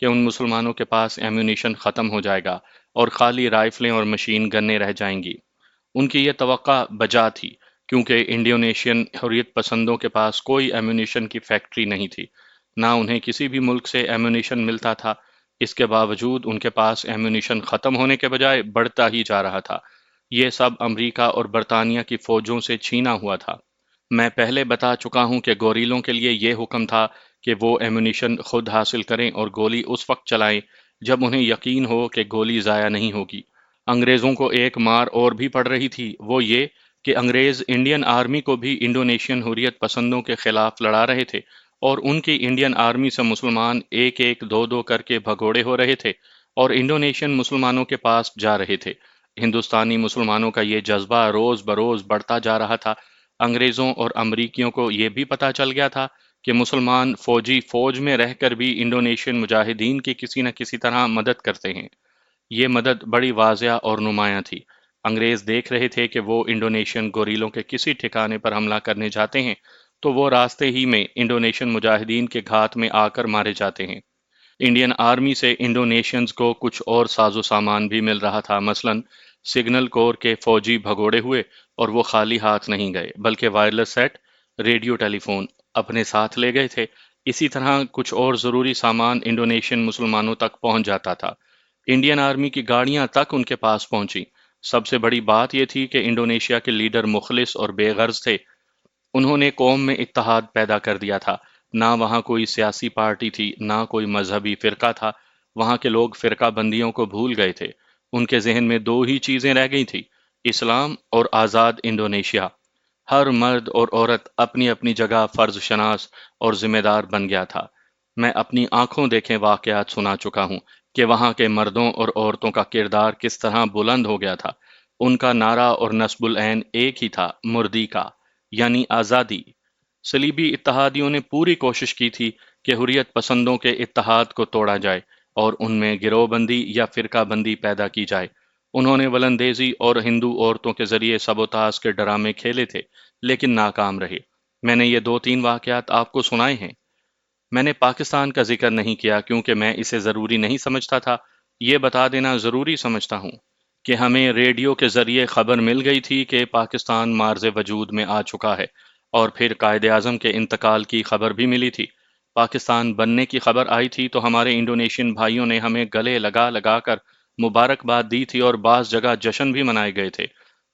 کہ ان مسلمانوں کے پاس ایمونیشن ختم ہو جائے گا اور خالی رائفلیں اور مشین گنیں رہ جائیں گی۔ ان کی یہ توقع بجا تھی، کیونکہ انڈونیشین حریت پسندوں کے پاس کوئی ایمونیشن کی فیکٹری نہیں تھی، نہ انہیں کسی بھی ملک سے ایمونیشن ملتا تھا۔ اس کے باوجود ان کے پاس ایمونیشن ختم ہونے کے بجائے بڑھتا ہی جا رہا تھا۔ یہ سب امریکہ اور برطانیہ کی فوجوں سے چھینا ہوا تھا۔ میں پہلے بتا چکا ہوں کہ گوریلوں کے لیے یہ حکم تھا کہ وہ ایمونیشن خود حاصل کریں اور گولی اس وقت چلائیں جب انہیں یقین ہو کہ گولی ضائع نہیں ہوگی۔ انگریزوں کو ایک مار اور بھی پڑ رہی تھی، وہ یہ کہ انگریز انڈین آرمی کو بھی انڈونیشین حریت پسندوں کے خلاف لڑا رہے تھے، اور ان کی انڈین آرمی سے مسلمان ایک ایک دو دو کر کے بھگوڑے ہو رہے تھے اور انڈونیشین مسلمانوں کے پاس جا رہے تھے۔ ہندوستانی مسلمانوں کا یہ جذبہ روز بروز بڑھتا جا رہا تھا۔ انگریزوں اور امریکیوں کو یہ بھی پتہ چل گیا تھا کہ مسلمان فوجی فوج میں رہ کر بھی انڈونیشین مجاہدین کی کسی نہ کسی طرح مدد کرتے ہیں۔ یہ مدد بڑی واضح اور نمایاں تھی۔ انگریز دیکھ رہے تھے کہ وہ انڈونیشین گوریلوں کے کسی ٹھکانے پر حملہ کرنے جاتے ہیں تو وہ راستے ہی میں انڈونیشین مجاہدین کے گھات میں آ کر مارے جاتے ہیں۔ انڈین آرمی سے انڈونیشینز کو کچھ اور ساز و سامان بھی مل رہا تھا، مثلا سگنل کور کے فوجی بھگوڑے ہوئے اور وہ خالی ہاتھ نہیں گئے، بلکہ وائرلیس سیٹ، ریڈیو ٹیلی فون اپنے ساتھ لے گئے تھے۔ اسی طرح کچھ اور ضروری سامان انڈونیشین مسلمانوں تک پہنچ جاتا تھا۔ انڈین آرمی کی گاڑیاں تک ان کے پاس پہنچی۔ سب سے بڑی بات یہ تھی کہ انڈونیشیا کے لیڈر مخلص اور بے غرض تھے۔ انہوں نے قوم میں اتحاد پیدا کر دیا تھا۔ نہ وہاں کوئی سیاسی پارٹی تھی، نہ کوئی مذہبی فرقہ تھا۔ وہاں کے لوگ فرقہ بندیوں کو بھول گئے تھے۔ ان کے ذہن میں دو ہی چیزیں رہ گئی تھی: اسلام اور آزاد انڈونیشیا۔ ہر مرد اور عورت اپنی اپنی جگہ فرض شناس اور ذمہ دار بن گیا تھا۔ میں اپنی آنکھوں دیکھے واقعات سنا چکا ہوں کہ وہاں کے مردوں اور عورتوں کا کردار کس طرح بلند ہو گیا تھا۔ ان کا نعرہ اور نصب العین ایک ہی تھا: مردی کا، یعنی آزادی۔ صلیبی اتحادیوں نے پوری کوشش کی تھی کہ حریت پسندوں کے اتحاد کو توڑا جائے اور ان میں گروہ بندی یا فرقہ بندی پیدا کی جائے۔ انہوں نے ولندیزی اور ہندو عورتوں کے ذریعے سبوتاژ کے ڈرامے کھیلے تھے، لیکن ناکام رہے۔ میں نے یہ دو تین واقعات آپ کو سنائے ہیں۔ میں نے پاکستان کا ذکر نہیں کیا کیونکہ میں اسے ضروری نہیں سمجھتا تھا۔ یہ بتا دینا ضروری سمجھتا ہوں کہ ہمیں ریڈیو کے ذریعے خبر مل گئی تھی کہ پاکستان مارز وجود میں آ چکا ہے، اور پھر قائد اعظم کے انتقال کی خبر بھی ملی تھی۔ پاکستان بننے کی خبر آئی تھی تو ہمارے انڈونیشین بھائیوں نے ہمیں گلے لگا لگا کر مبارکباد دی تھی اور بعض جگہ جشن بھی منائے گئے تھے۔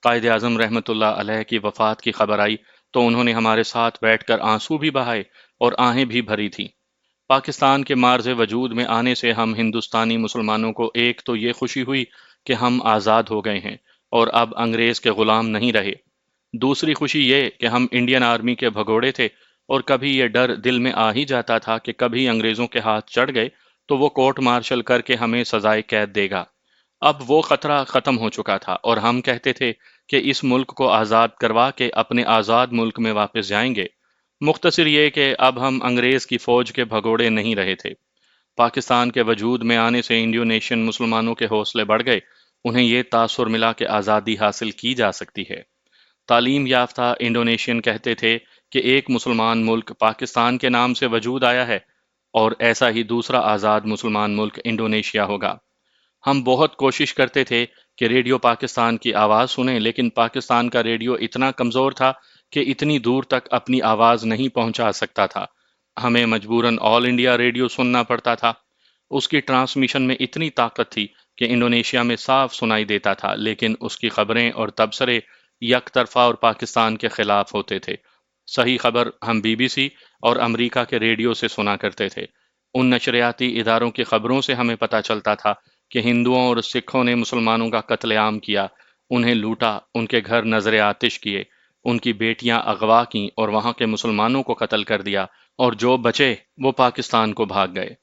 قائد اعظم رحمۃ اللہ علیہ کی وفات کی خبر آئی تو انہوں نے ہمارے ساتھ بیٹھ کر آنسو بھی بہائے اور آہیں بھی بھری تھیں۔ پاکستان کے مارز وجود میں آنے سے ہم ہندوستانی مسلمانوں کو ایک تو یہ خوشی ہوئی کہ ہم آزاد ہو گئے ہیں اور اب انگریز کے غلام نہیں رہے۔ دوسری خوشی یہ کہ ہم انڈین آرمی کے بھگوڑے تھے، اور کبھی یہ ڈر دل میں آ ہی جاتا تھا کہ کبھی انگریزوں کے ہاتھ چڑھ گئے تو وہ کورٹ مارشل کر کے ہمیں سزائے قید دے گا۔ اب وہ خطرہ ختم ہو چکا تھا اور ہم کہتے تھے کہ اس ملک کو آزاد کروا کے اپنے آزاد ملک میں واپس جائیں گے۔ مختصر یہ کہ اب ہم انگریز کی فوج کے بھگوڑے نہیں رہے تھے۔ پاکستان کے وجود میں آنے سے انڈونیشین مسلمانوں کے حوصلے بڑھ گئے۔ انہیں یہ تاثر ملا کہ آزادی حاصل کی جا سکتی ہے۔ تعلیم یافتہ انڈونیشین کہتے تھے کہ ایک مسلمان ملک پاکستان کے نام سے وجود آیا ہے، اور ایسا ہی دوسرا آزاد مسلمان ملک انڈونیشیا ہوگا۔ ہم بہت کوشش کرتے تھے کہ ریڈیو پاکستان کی آواز سنیں، لیکن پاکستان کا ریڈیو اتنا کمزور تھا کہ اتنی دور تک اپنی آواز نہیں پہنچا سکتا تھا۔ ہمیں مجبوراً آل انڈیا ریڈیو سننا پڑتا تھا۔ اس کی ٹرانسمیشن میں اتنی طاقت تھی کہ انڈونیشیا میں صاف سنائی دیتا تھا، لیکن اس کی خبریں اور تبصرے یک طرفہ اور پاکستان کے خلاف ہوتے تھے۔ صحیح خبر ہم بی بی سی اور امریکہ کے ریڈیو سے سنا کرتے تھے۔ ان نشریاتی اداروں کی خبروں سے ہمیں پتہ چلتا تھا کہ ہندوؤں اور سکھوں نے مسلمانوں کا قتل عام کیا، انہیں لوٹا، ان کے گھر نذر آتش کیے، ان کی بیٹیاں اغوا کیں اور وہاں کے مسلمانوں کو قتل کر دیا، اور جو بچے وہ پاکستان کو بھاگ گئے۔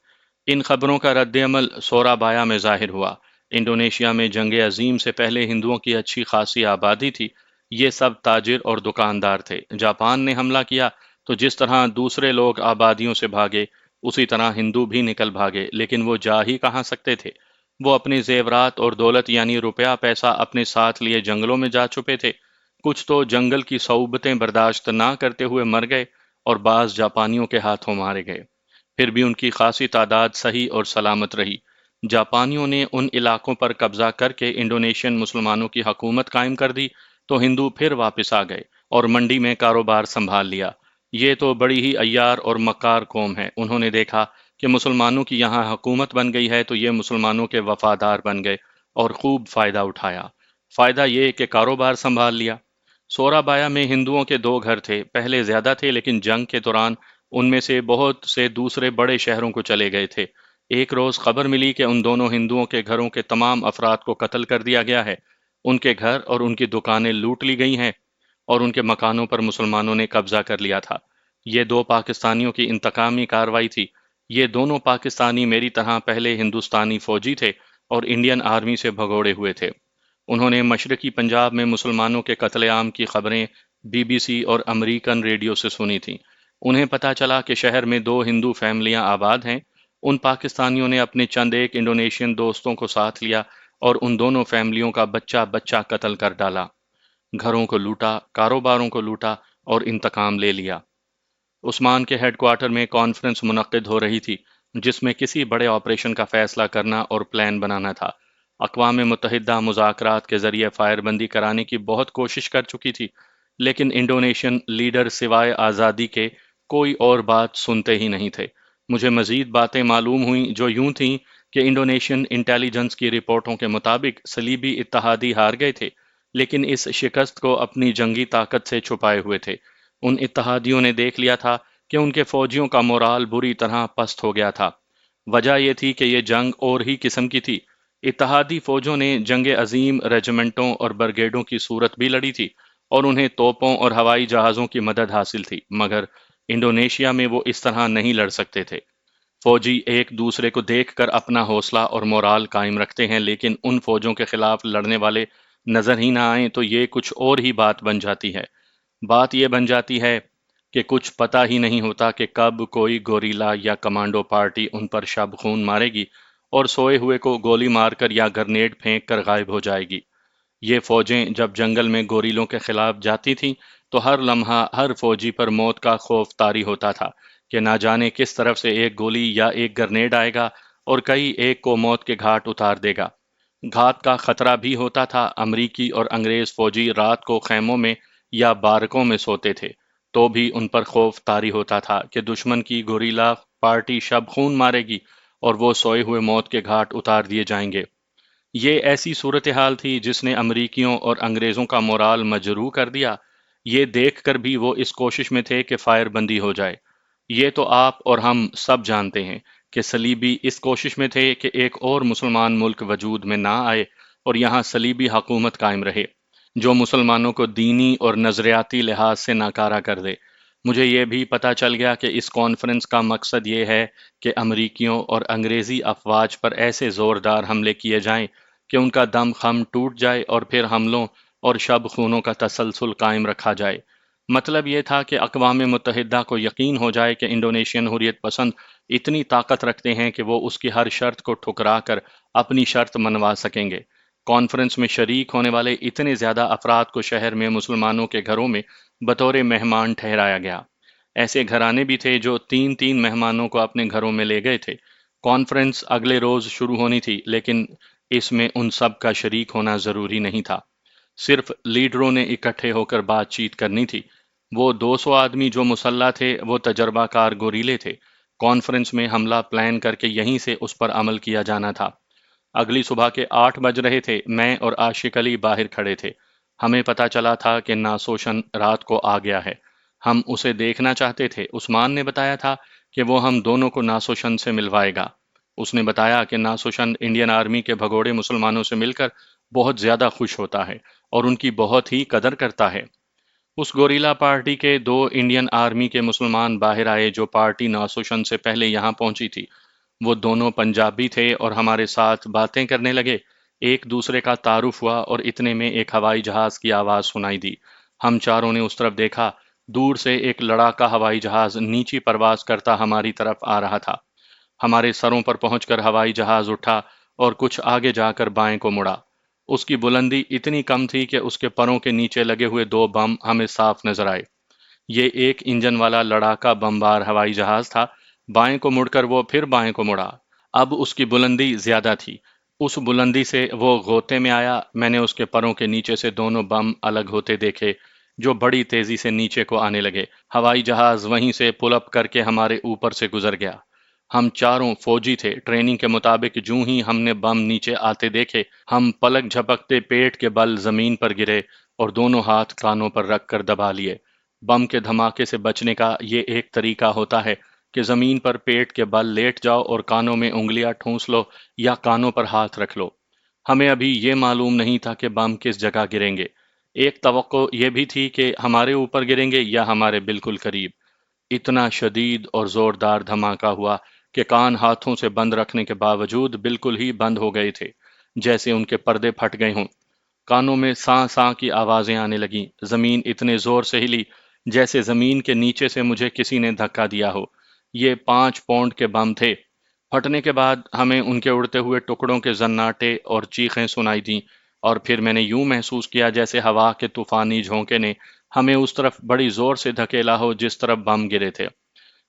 ان خبروں کا رد عمل سورابایا میں ظاہر ہوا۔ انڈونیشیا میں جنگ عظیم سے پہلے ہندوؤں کی اچھی خاصی آبادی تھی۔ یہ سب تاجر اور دکاندار تھے۔ جاپان نے حملہ کیا تو جس طرح دوسرے لوگ آبادیوں سے بھاگے، اسی طرح ہندو بھی نکل بھاگے، لیکن وہ جا ہی کہاں سکتے تھے۔ وہ اپنے زیورات اور دولت یعنی روپیہ پیسہ اپنے ساتھ لیے جنگلوں میں جا چھپے تھے۔ کچھ تو جنگل کی صعوبتیں برداشت نہ کرتے ہوئے مر گئے، اور بعض جاپانیوں کے ہاتھوں مارے گئے۔ پھر بھی ان کی خاصی تعداد صحیح اور سلامت رہی۔ جاپانیوں نے ان علاقوں پر قبضہ کر کے انڈونیشین مسلمانوں کی حکومت قائم کر دی تو ہندو پھر واپس آ گئے اور منڈی میں کاروبار سنبھال لیا۔ یہ تو بڑی ہی عیار اور مکار قوم ہے۔ انہوں نے دیکھا کہ مسلمانوں کی یہاں حکومت بن گئی ہے تو یہ مسلمانوں کے وفادار بن گئے اور خوب فائدہ اٹھایا۔ فائدہ یہ کہ کاروبار سنبھال لیا۔ سورا بایا میں ہندوؤں کے دو گھر تھے، پہلے زیادہ تھے لیکن جنگ کے دوران ان میں سے بہت سے دوسرے بڑے شہروں کو چلے گئے تھے۔ ایک روز خبر ملی کہ ان دونوں ہندوؤں کے گھروں کے تمام افراد کو قتل کر دیا گیا ہے۔ ان کے گھر اور ان کی دکانیں لوٹ لی گئی ہیں اور ان کے مکانوں پر مسلمانوں نے قبضہ کر لیا تھا۔ یہ دو پاکستانیوں کی انتقامی کارروائی تھی۔ یہ دونوں پاکستانی میری طرح پہلے ہندوستانی فوجی تھے اور انڈین آرمی سے بھگوڑے ہوئے تھے۔ انہوں نے مشرقی پنجاب میں مسلمانوں کے قتل عام کی خبریں BBC اور امریکن ریڈیو سے سنی تھیں۔ انہیں پتہ چلا کہ شہر میں دو ہندو فیملیاں آباد ہیں۔ ان پاکستانیوں نے اپنے چند ایک انڈونیشین دوستوں کو ساتھ لیا اور ان دونوں فیملیوں کا بچہ بچہ قتل کر ڈالا، گھروں کو لوٹا، کاروباروں کو لوٹا اور انتقام لے لیا۔ عثمان کے ہیڈ کوارٹر میں کانفرنس منعقد ہو رہی تھی جس میں کسی بڑے آپریشن کا فیصلہ کرنا اور پلان بنانا تھا۔ اقوام متحدہ مذاکرات کے ذریعے فائر بندی کرانے کی بہت کوشش کر چکی تھی، لیکن انڈونیشین لیڈر سوائے آزادی کے کوئی اور بات سنتے ہی نہیں تھے۔ مجھے مزید باتیں معلوم ہوئیں جو یوں تھیں کہ انڈونیشین انٹیلیجنس کی رپورٹوں کے مطابق صلیبی اتحادی ہار گئے تھے، لیکن اس شکست کو اپنی جنگی طاقت سے چھپائے ہوئے تھے۔ ان اتحادیوں نے دیکھ لیا تھا کہ ان کے فوجیوں کا مورال بری طرح پست ہو گیا تھا۔ وجہ یہ تھی کہ یہ جنگ اور ہی قسم کی تھی۔ اتحادی فوجوں نے جنگ عظیم ریجمنٹوں اور برگیڈوں کی صورت بھی لڑی تھی اور انہیں توپوں اور ہوائی جہازوں کی مدد حاصل تھی، مگر انڈونیشیا میں وہ اس طرح نہیں لڑ سکتے تھے۔ فوجی ایک دوسرے کو دیکھ کر اپنا حوصلہ اور مورال قائم رکھتے ہیں، لیکن ان فوجوں کے خلاف لڑنے والے نظر ہی نہ آئیں تو یہ کچھ اور ہی بات بن جاتی ہے۔ بات یہ بن جاتی ہے کہ کچھ پتہ ہی نہیں ہوتا کہ کب کوئی گوریلا یا کمانڈو پارٹی ان پر شب خون مارے گی اور سوئے ہوئے کو گولی مار کر یا گرنیڈ پھینک کر غائب ہو جائے گی۔ یہ فوجیں جب جنگل میں گوریلوں کے خلاف جاتی تھیں تو ہر لمحہ ہر فوجی پر موت کا خوف طاری ہوتا تھا کہ نہ جانے کس طرف سے ایک گولی یا ایک گرنیڈ آئے گا اور کئی ایک کو موت کے گھاٹ اتار دے گا۔ گھات کا خطرہ بھی ہوتا تھا۔ امریکی اور انگریز فوجی رات کو خیموں میں یا بارکوں میں سوتے تھے تو بھی ان پر خوف طاری ہوتا تھا کہ دشمن کی گوریلا پارٹی شب خون مارے گی اور وہ سوئے ہوئے موت کے گھاٹ اتار دیے جائیں گے۔ یہ ایسی صورتحال تھی جس نے امریکیوں اور انگریزوں کا مورال مجروح کر دیا۔ یہ دیکھ کر بھی وہ اس کوشش میں تھے کہ فائر بندی ہو جائے۔ یہ تو آپ اور ہم سب جانتے ہیں کہ صلیبی اس کوشش میں تھے کہ ایک اور مسلمان ملک وجود میں نہ آئے اور یہاں صلیبی حکومت قائم رہے جو مسلمانوں کو دینی اور نظریاتی لحاظ سے ناکارہ کر دے۔ مجھے یہ بھی پتہ چل گیا کہ اس کانفرنس کا مقصد یہ ہے کہ امریکیوں اور انگریزی افواج پر ایسے زوردار حملے کیے جائیں کہ ان کا دم خم ٹوٹ جائے اور پھر حملوں اور شب خونوں کا تسلسل قائم رکھا جائے۔ مطلب یہ تھا کہ اقوام متحدہ کو یقین ہو جائے کہ انڈونیشین حریت پسند اتنی طاقت رکھتے ہیں کہ وہ اس کی ہر شرط کو ٹھکرا کر اپنی شرط منوا سکیں گے۔ کانفرنس میں شریک ہونے والے اتنے زیادہ افراد کو شہر میں مسلمانوں کے گھروں میں بطور مہمان ٹھہرایا گیا۔ ایسے گھرانے بھی تھے جو تین تین مہمانوں کو اپنے گھروں میں لے گئے تھے۔ کانفرنس اگلے روز شروع ہونی تھی لیکن اس میں ان سب کا شریک ہونا ضروری نہیں تھا۔ صرف لیڈروں نے اکٹھے ہو کر بات چیت کرنی تھی۔ وہ 200 آدمی جو مسلح تھے وہ تجربہ کار گوریلے تھے۔ کانفرنس میں حملہ پلان کر کے یہیں سے اس پر عمل کیا جانا تھا۔ اگلی صبح کے 8 بج رہے تھے۔ میں اور عاشق علی باہر کھڑے تھے۔ ہمیں پتہ چلا تھا کہ ناسوشن رات کو آ گیا ہے۔ ہم اسے دیکھنا چاہتے تھے۔ عثمان نے بتایا تھا کہ وہ ہم دونوں کو ناسوشن سے ملوائے گا۔ اس نے بتایا کہ ناسوشن انڈین آرمی کے بھگوڑے مسلمانوں سے مل کر بہت زیادہ خوش ہوتا ہے اور ان کی بہت ہی قدر کرتا ہے۔ اس گوریلا پارٹی کے 2 انڈین آرمی کے مسلمان باہر آئے جو پارٹی ناسوشن سے پہلے یہاں پہنچی تھی۔ وہ دونوں پنجابی تھے اور ہمارے ساتھ باتیں کرنے لگے۔ ایک دوسرے کا تعارف ہوا اور اتنے میں ایک ہوائی جہاز کی آواز سنائی دی۔ ہم چاروں نے اس طرف دیکھا۔ دور سے ایک لڑاکا ہوائی جہاز نیچی پرواز کرتا ہماری طرف آ رہا تھا۔ ہمارے سروں پر پہنچ کر ہوائی جہاز اٹھا اور کچھ آگے جا کر بائیں کو مڑا۔ اس کی بلندی اتنی کم تھی کہ اس کے پروں کے نیچے لگے ہوئے 2 بم ہمیں صاف نظر آئے۔ یہ ایک انجن والا لڑاکا بمبار ہوائی جہاز تھا بائیں کو مڑ کر وہ پھر بائیں کو مڑا۔ اب اس کی بلندی زیادہ تھی۔ اس بلندی سے وہ غوطے میں آیا۔ میں نے اس کے پروں کے نیچے سے دونوں بم الگ ہوتے دیکھے جو بڑی تیزی سے نیچے کو آنے لگے۔ ہوائی جہاز وہیں سے پل اپ کر کے ہمارے اوپر سے گزر گیا۔ ہم چاروں فوجی تھے۔ ٹریننگ کے مطابق جوں ہی ہم نے بم نیچے آتے دیکھے، ہم پلک جھپکتے پیٹ کے بل زمین پر گرے اور دونوں ہاتھ کانوں پر رکھ کر دبا لیے۔ بم کے دھماکے سے بچنے کا یہ ایک طریقہ ہوتا ہے کہ زمین پر پیٹ کے بل لیٹ جاؤ اور کانوں میں انگلیاں ٹھونس لو یا کانوں پر ہاتھ رکھ لو۔ ہمیں ابھی یہ معلوم نہیں تھا کہ بم کس جگہ گریں گے۔ ایک توقع یہ بھی تھی کہ ہمارے اوپر گریں گے یا ہمارے بالکل قریب۔ اتنا شدید اور زوردار دھماکہ ہوا کہ کان ہاتھوں سے بند رکھنے کے باوجود بالکل ہی بند ہو گئے تھے، جیسے ان کے پردے پھٹ گئے ہوں۔ کانوں میں ساں ساں کی آوازیں آنے لگیں۔ زمین اتنے زور سے ہلی جیسے زمین کے نیچے سے مجھے کسی نے دھکا دیا ہو۔ یہ 5 پاؤنڈ کے بم تھے۔ پھٹنے کے بعد ہمیں ان کے اڑتے ہوئے ٹکڑوں کے زناٹے اور چیخیں سنائی دیں، اور پھر میں نے یوں محسوس کیا جیسے ہوا کے طوفانی جھونکے نے ہمیں اس طرف بڑی زور سے دھکیلا ہو جس طرف بم گرے تھے۔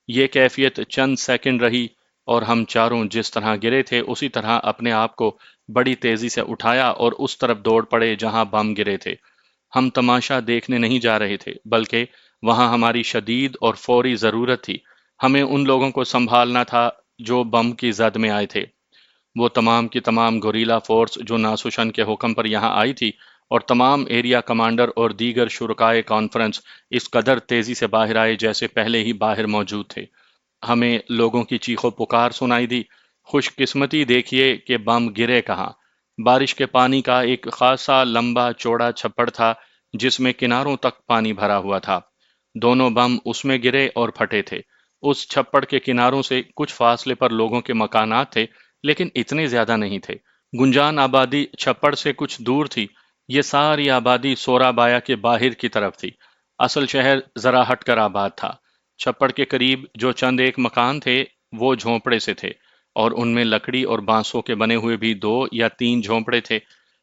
یہ کیفیت چند سیکنڈ رہی اور ہم چاروں جس طرح گرے تھے اسی طرح اپنے آپ کو بڑی تیزی سے اٹھایا اور اس طرف دوڑ پڑے جہاں بم گرے تھے۔ ہم تماشا دیکھنے نہیں جا رہے تھے، بلکہ وہاں ہماری شدید اور فوری ضرورت تھی۔ ہمیں ان لوگوں کو سنبھالنا تھا جو بم کی زد میں آئے تھے۔ وہ تمام کی تمام گوریلا فورس جو ناسوشن کے حکم پر یہاں آئی تھی، اور تمام ایریا کمانڈر اور دیگر شرکائے کانفرنس اس قدر تیزی سے باہر آئے جیسے پہلے ہی باہر موجود تھے۔ ہمیں لوگوں کی چیخ و پکار سنائی دی، خوش قسمتی دیکھیے کہ بم گرے کہاں۔ بارش کے پانی کا ایک خاصا لمبا چوڑا چھپڑ تھا جس میں کناروں تک پانی بھرا ہوا تھا۔ دونوں بم اس میں گرے اور پھٹے تھے۔ اس چھپڑ کے کناروں سے کچھ فاصلے پر لوگوں کے مکانات تھے، لیکن اتنے زیادہ نہیں تھے۔ گنجان آبادی چھپڑ سے کچھ دور تھی۔ یہ ساری آبادی سورا بایا کے باہر کی طرف تھی۔ اصل شہر ذرا ہٹ کر آباد تھا۔ چھپڑ کے قریب جو چند ایک مکان تھے وہ جھونپڑے سے تھے، اور ان میں لکڑی اور بانسوں کے بنے ہوئے بھی 2 یا 3 جھونپڑے تھے۔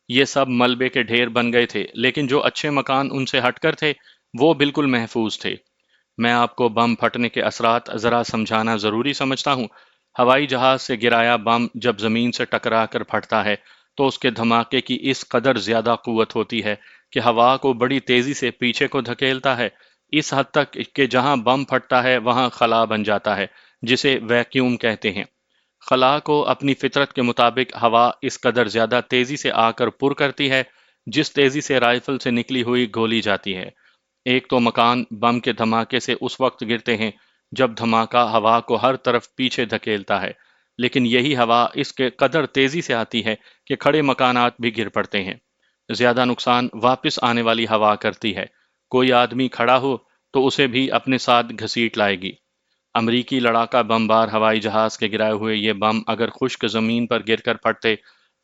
یہ سب ملبے کے ڈھیر بن گئے تھے، لیکن جو اچھے مکان ان سے ہٹ کر تھے وہ بالکل محفوظ تھے۔ میں آپ کو بم پھٹنے کے اثرات ذرا سمجھانا ضروری سمجھتا ہوں۔ ہوائی جہاز سے گرایا بم جب زمین سے ٹکرا کر پھٹتا ہے تو اس کے دھماکے کی اس قدر زیادہ قوت ہوتی ہے کہ ہوا کو بڑی تیزی سے پیچھے کو دھکیلتا ہے، اس حد تک کہ جہاں بم پھٹتا ہے وہاں خلا بن جاتا ہے، جسے ویکیوم کہتے ہیں۔ خلا کو اپنی فطرت کے مطابق ہوا اس قدر زیادہ تیزی سے آ کر پر کرتی ہے جس تیزی سے رائفل سے نکلی ہوئی گولی جاتی ہے۔ ایک تو مکان بم کے دھماکے سے اس وقت گرتے ہیں جب دھماکہ ہوا کو ہر طرف پیچھے دھکیلتا ہے، لیکن یہی ہوا اس کے قدر تیزی سے آتی ہے کہ کھڑے مکانات بھی گر پڑتے ہیں۔ زیادہ نقصان واپس آنے والی ہوا کرتی ہے۔ کوئی آدمی کھڑا ہو تو اسے بھی اپنے ساتھ گھسیٹ لائے گی۔ امریکی لڑاکا بمبار ہوائی جہاز کے گرائے ہوئے یہ بم اگر خشک زمین پر گر کر پھٹتے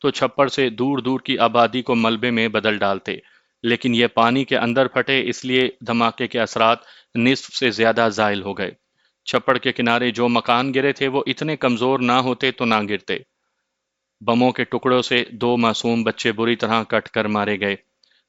تو چھپڑ سے دور دور کی آبادی کو ملبے میں بدل ڈالتے، لیکن یہ پانی کے اندر پھٹے اس لیے دھماکے کے اثرات نصف سے زیادہ زائل ہو گئے۔ چھپڑ کے کنارے جو مکان گرے تھے وہ اتنے کمزور نہ ہوتے تو نہ گرتے۔ بموں کے ٹکڑوں سے 2 معصوم بچے بری طرح کٹ کر مارے گئے۔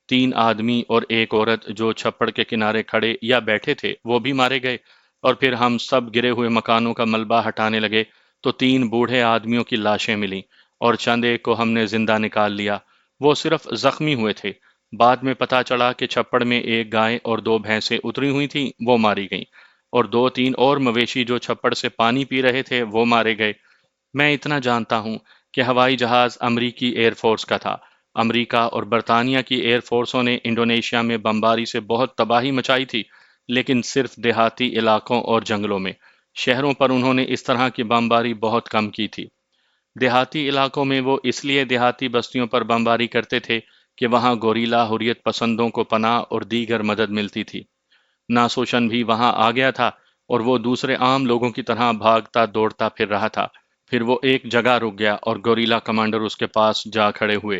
3 آدمی اور ایک عورت جو چھپڑ کے کنارے کھڑے یا بیٹھے تھے وہ بھی مارے گئے، اور پھر ہم سب گرے ہوئے مکانوں کا ملبہ ہٹانے لگے تو 3 بوڑھے آدمیوں کی لاشیں ملیں، اور چند ایک کو ہم نے زندہ نکال لیا۔ وہ صرف زخمی ہوئے تھے۔ بعد میں پتا چلا کہ چھپڑ میں ایک گائے اور 2 بھینسیں اتری ہوئی تھیں، وہ ماری گئیں، اور 2 3 اور مویشی جو چھپڑ سے پانی پی رہے تھے وہ مارے گئے۔ میں اتنا جانتا ہوں کہ ہوائی جہاز امریکی ایئر فورس کا تھا۔ امریکہ اور برطانیہ کی ایئر فورسوں نے انڈونیشیا میں بمباری سے بہت تباہی مچائی تھی، لیکن صرف دیہاتی علاقوں اور جنگلوں میں۔ شہروں پر انہوں نے اس طرح کی بمباری بہت کم کی تھی۔ دیہاتی علاقوں میں وہ اس لیے دیہاتی بستیوں پر بمباری کرتے تھے کہ وہاں گوریلا حریت پسندوں کو پناہ اور دیگر مدد ملتی تھی۔ ناسوشن بھی وہاں آ گیا تھا، اور وہ دوسرے عام لوگوں کی طرح بھاگتا دوڑتا پھر رہا تھا۔ پھر وہ ایک جگہ رک گیا اور گوریلا کمانڈر اس کے پاس جا کھڑے ہوئے۔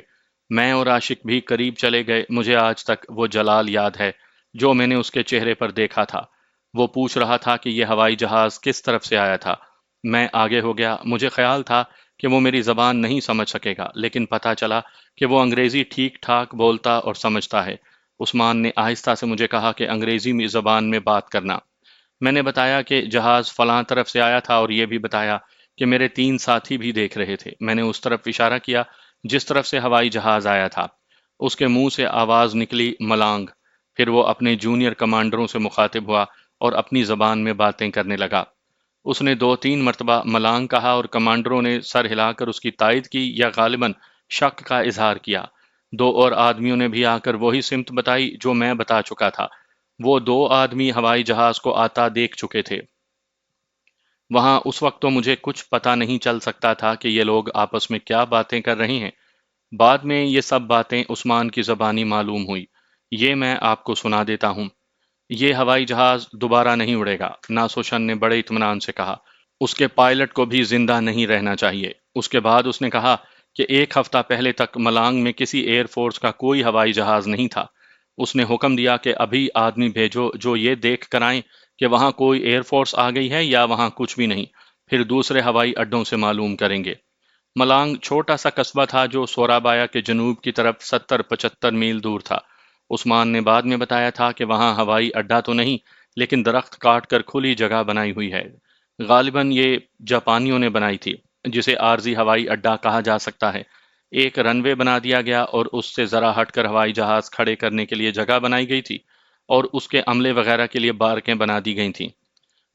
میں اور عاشق بھی قریب چلے گئے۔ مجھے آج تک وہ جلال یاد ہے جو میں نے اس کے چہرے پر دیکھا تھا۔ وہ پوچھ رہا تھا کہ یہ ہوائی جہاز کس طرف سے آیا تھا۔ میں آگے ہو گیا۔ مجھے خیال تھا کہ وہ میری زبان نہیں سمجھ سکے گا، لیکن پتہ چلا کہ وہ انگریزی ٹھیک ٹھاک بولتا اور سمجھتا ہے۔ عثمان نے آہستہ سے مجھے کہا کہ انگریزی میں زبان میں بات کرنا۔ میں نے بتایا کہ جہاز فلاں طرف سے آیا تھا اور یہ بھی بتایا کہ میرے 3 ساتھی بھی دیکھ رہے تھے۔ میں نے اس طرف اشارہ کیا جس طرف سے ہوائی جہاز آیا تھا۔ اس کے منہ سے آواز نکلی ملانگ۔ پھر وہ اپنے جونیئر کمانڈروں سے مخاطب ہوا اور اپنی زبان میں باتیں کرنے لگا۔ اس نے 2 3 مرتبہ ملانگ کہا اور کمانڈروں نے سر ہلا کر اس کی تائید کی یا غالباً شک کا اظہار کیا۔ 2 اور آدمیوں نے بھی آ کر وہی سمت بتائی جو میں بتا چکا تھا۔ وہ 2 آدمی ہوائی جہاز کو آتا دیکھ چکے تھے۔ وہاں اس وقت تو مجھے کچھ پتا نہیں چل سکتا تھا کہ یہ لوگ آپس میں کیا باتیں کر رہے ہیں۔ بعد میں یہ سب باتیں عثمان کی زبانی معلوم ہوئی۔ یہ میں آپ کو سنا دیتا ہوں۔ یہ ہوائی جہاز دوبارہ نہیں اڑے گا، ناسوشن نے بڑے اطمینان سے کہا۔ اس کے پائلٹ کو بھی زندہ نہیں رہنا چاہیے۔ اس کے بعد اس نے کہا کہ 1 ہفتہ پہلے تک ملانگ میں کسی ایئر فورس کا کوئی ہوائی جہاز نہیں تھا۔ اس نے حکم دیا کہ ابھی آدمی بھیجو جو یہ دیکھ کر آئیں کہ وہاں کوئی ایئر فورس آ گئی ہے یا وہاں کچھ بھی نہیں، پھر دوسرے ہوائی اڈوں سے معلوم کریں گے۔ ملانگ چھوٹا سا قصبہ تھا جو سورابایا کے جنوب کی طرف 70 75 میل دور تھا۔ عثمان نے بعد میں بتایا تھا کہ وہاں ہوائی اڈا تو نہیں، لیکن درخت کاٹ کر کھلی جگہ بنائی ہوئی ہے۔ غالباً یہ جاپانیوں نے بنائی تھی، جسے عارضی ہوائی اڈا کہا جا سکتا ہے۔ ایک رن وے بنا دیا گیا اور اس سے ذرا ہٹ کر ہوائی جہاز کھڑے کرنے کے لیے جگہ بنائی گئی تھی اور اس کے عملے وغیرہ کے لیے بارکیں بنا دی گئی تھیں۔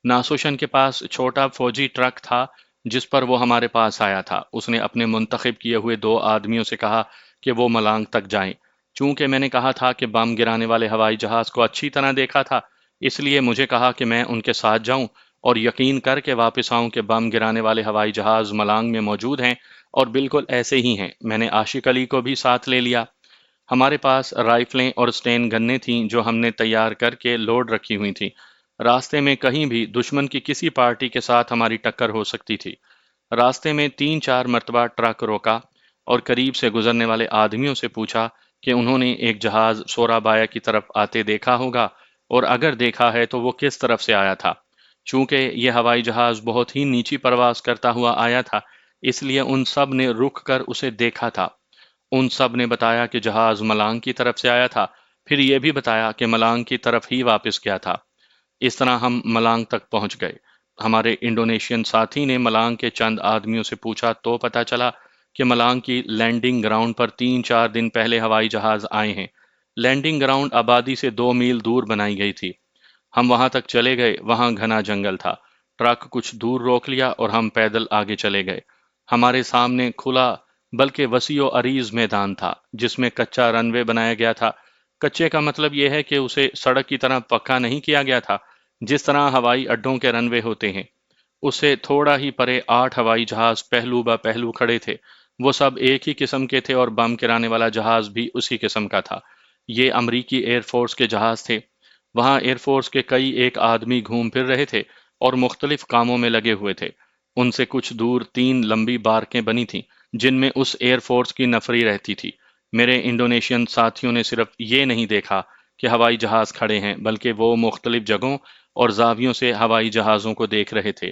ناسوشن کے پاس چھوٹا فوجی ٹرک تھا جس پر وہ ہمارے پاس آیا تھا۔ اس نے اپنے منتخب کیے ہوئے 2 آدمیوں سے کہا کہ وہ ملانگ تک جائیں۔ چونکہ میں نے کہا تھا کہ بم گرانے والے ہوائی جہاز کو اچھی طرح دیکھا تھا، اس لیے مجھے کہا کہ میں ان کے ساتھ جاؤں اور یقین کر کے واپس آؤں کہ بم گرانے والے ہوائی جہاز ملانگ میں موجود ہیں اور بالکل ایسے ہی ہیں۔ میں نے عاشق علی کو بھی ساتھ لے لیا۔ ہمارے پاس رائفلیں اور سٹین گنیں تھیں جو ہم نے تیار کر کے لوڈ رکھی ہوئی تھیں۔ راستے میں کہیں بھی دشمن کی کسی پارٹی کے ساتھ ہماری ٹکر ہو سکتی تھی۔ راستے میں 3 4 مرتبہ ٹرک روکا اور قریب سے گزرنے والے آدمیوں سے پوچھا کہ انہوں نے ایک جہاز سورابایا کی طرف آتے دیکھا ہوگا اور اگر دیکھا ہے تو وہ کس طرف سے آیا تھا۔ چونکہ یہ ہوائی جہاز بہت ہی نیچی پرواز کرتا ہوا آیا تھا، اس لیے ان سب نے رک کر اسے دیکھا تھا۔ ان سب نے بتایا کہ جہاز ملانگ کی طرف سے آیا تھا، پھر یہ بھی بتایا کہ ملانگ کی طرف ہی واپس گیا تھا۔ اس طرح ہم ملانگ تک پہنچ گئے۔ ہمارے انڈونیشین ساتھی نے ملانگ کے چند آدمیوں سے پوچھا تو پتہ چلا کہ ملانگ کی لینڈنگ گراؤنڈ پر 3 4 دن پہلے ہوائی جہاز آئے ہیں۔ لینڈنگ گراؤنڈ آبادی سے 2 میل دور بنائی گئی تھی۔ ہم وہاں تک چلے گئے، وہاں گھنا جنگل تھا۔ ٹرک کچھ دور روک لیا اور ہم پیدل آگے چلے گئے۔ ہمارے سامنے کھلا بلکہ وسیع و عریض میدان تھا جس میں کچا رن وے بنایا گیا تھا۔ کچے کا مطلب یہ ہے کہ اسے سڑک کی طرح پکا نہیں کیا گیا تھا جس طرح ہوائی اڈوں کے رن وے ہوتے ہیں۔ اس سے تھوڑا ہی پرے 8 ہوائی جہاز پہلو بہ پہلو کھڑے تھے۔ وہ سب ایک ہی قسم کے تھے اور بم گرانے والا جہاز بھی اسی قسم کا تھا۔ یہ امریکی ایئر فورس کے جہاز تھے۔ وہاں ایئر فورس کے کئی ایک آدمی گھوم پھر رہے تھے اور مختلف کاموں میں لگے ہوئے تھے۔ ان سے کچھ دور 3 لمبی بارکیں بنی تھیں جن میں اس ایئر فورس کی نفری رہتی تھی۔ میرے انڈونیشین ساتھیوں نے صرف یہ نہیں دیکھا کہ ہوائی جہاز کھڑے ہیں، بلکہ وہ مختلف جگہوں اور زاویوں سے ہوائی جہازوں کو دیکھ رہے تھے۔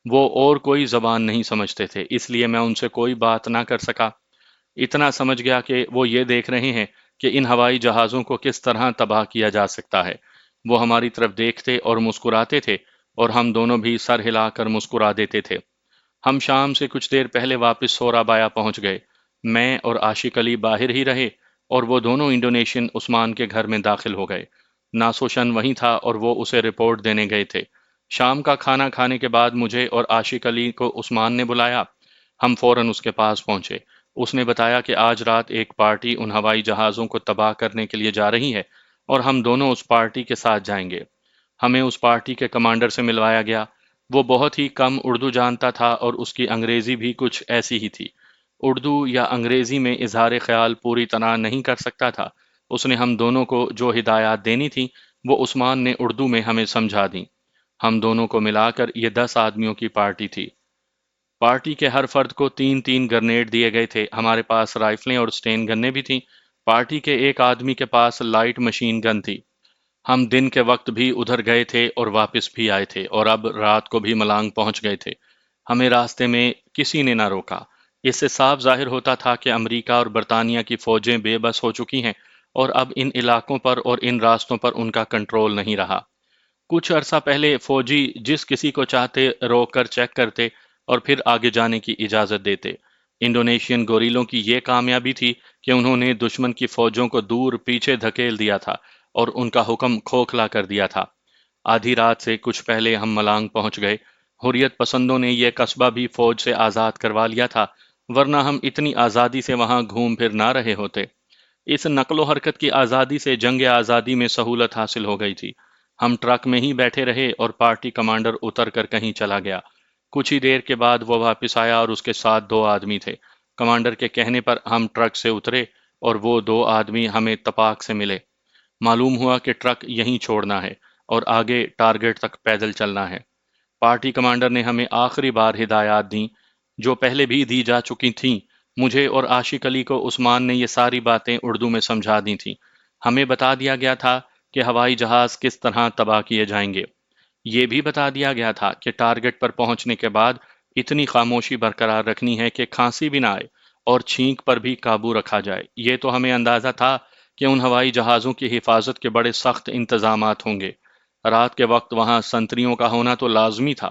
وہ اور کوئی زبان نہیں سمجھتے تھے، اس لیے میں ان سے کوئی بات نہ کر سکا۔ اتنا سمجھ گیا کہ وہ یہ دیکھ رہے ہیں کہ ان ہوائی جہازوں کو کس طرح تباہ کیا جا سکتا ہے۔ وہ ہماری طرف دیکھتے اور مسکراتے تھے اور ہم دونوں بھی سر ہلا کر مسکرا دیتے تھے۔ ہم شام سے کچھ دیر پہلے واپس سورابایا پہنچ گئے۔ میں اور عاشق علی باہر ہی رہے اور وہ دونوں انڈونیشین عثمان کے گھر میں داخل ہو گئے۔ ناسوشن وہیں تھا اور وہ اسے رپورٹ دینے گئے تھے۔ شام کا کھانا کھانے کے بعد مجھے اور عاشق علی کو عثمان نے بلایا۔ ہم فوراً اس کے پاس پہنچے۔ اس نے بتایا کہ آج رات ایک پارٹی ان ہوائی جہازوں کو تباہ کرنے کے لیے جا رہی ہے اور ہم دونوں اس پارٹی کے ساتھ جائیں گے۔ ہمیں اس پارٹی کے کمانڈر سے ملوایا گیا۔ وہ بہت ہی کم اردو جانتا تھا اور اس کی انگریزی بھی کچھ ایسی ہی تھی۔ اردو یا انگریزی میں اظہار خیال پوری طرح نہیں کر سکتا تھا۔ اس نے ہم دونوں کو جو ہدایات دینی تھیں وہ عثمان نے اردو میں ہمیں سمجھا دیں۔ ہم دونوں کو ملا کر یہ 10 آدمیوں کی پارٹی تھی۔ پارٹی کے ہر فرد کو 3 3 گرنیڈ دیے گئے تھے۔ ہمارے پاس رائفلیں اور سٹین گنیں بھی تھیں۔ پارٹی کے ایک آدمی کے پاس لائٹ مشین گن تھی۔ ہم دن کے وقت بھی ادھر گئے تھے اور واپس بھی آئے تھے اور اب رات کو بھی ملانگ پہنچ گئے تھے۔ ہمیں راستے میں کسی نے نہ روکا۔ اس سے صاف ظاہر ہوتا تھا کہ امریکہ اور برطانیہ کی فوجیں بے بس ہو چکی ہیں اور اب ان علاقوں پر اور ان راستوں پر ان کا کنٹرول نہیں رہا۔ کچھ عرصہ پہلے فوجی جس کسی کو چاہتے روک کر چیک کرتے اور پھر آگے جانے کی اجازت دیتے۔ انڈونیشین گوریلوں کی یہ کامیابی تھی کہ انہوں نے دشمن کی فوجوں کو دور پیچھے دھکیل دیا تھا اور ان کا حکم کھوکھلا کر دیا تھا۔ آدھی رات سے کچھ پہلے ہم ملانگ پہنچ گئے۔ حریت پسندوں نے یہ قصبہ بھی فوج سے آزاد کروا لیا تھا، ورنہ ہم اتنی آزادی سے وہاں گھوم پھر نہ رہے ہوتے۔ اس نقل و حرکت کی آزادی سے جنگ آزادی میں سہولت حاصل ہو گئی تھی۔ ہم ٹرک میں ہی بیٹھے رہے اور پارٹی کمانڈر اتر کر کہیں چلا گیا۔ کچھ ہی دیر کے بعد وہ واپس آیا اور اس کے ساتھ دو آدمی تھے۔ کمانڈر کے کہنے پر ہم ٹرک سے اترے اور وہ دو آدمی ہمیں تپاک سے ملے۔ معلوم ہوا کہ ٹرک یہیں چھوڑنا ہے اور آگے ٹارگٹ تک پیدل چلنا ہے۔ پارٹی کمانڈر نے ہمیں آخری بار ہدایات دیں، جو پہلے بھی دی جا چکی تھیں۔ مجھے اور عاشق علی کو عثمان نے یہ ساری باتیں اردو میں سمجھا دی تھیں۔ ہمیں بتا دیا گیا تھا کہ ہوائی جہاز کس طرح تباہ کیے جائیں گے۔ یہ بھی بتا دیا گیا تھا کہ ٹارگٹ پر پہنچنے کے بعد اتنی خاموشی برقرار رکھنی ہے کہ کھانسی بھی نہ آئے اور چھینک پر بھی قابو رکھا جائے۔ یہ تو ہمیں اندازہ تھا کہ ان ہوائی جہازوں کی حفاظت کے بڑے سخت انتظامات ہوں گے۔ رات کے وقت وہاں سنتریوں کا ہونا تو لازمی تھا۔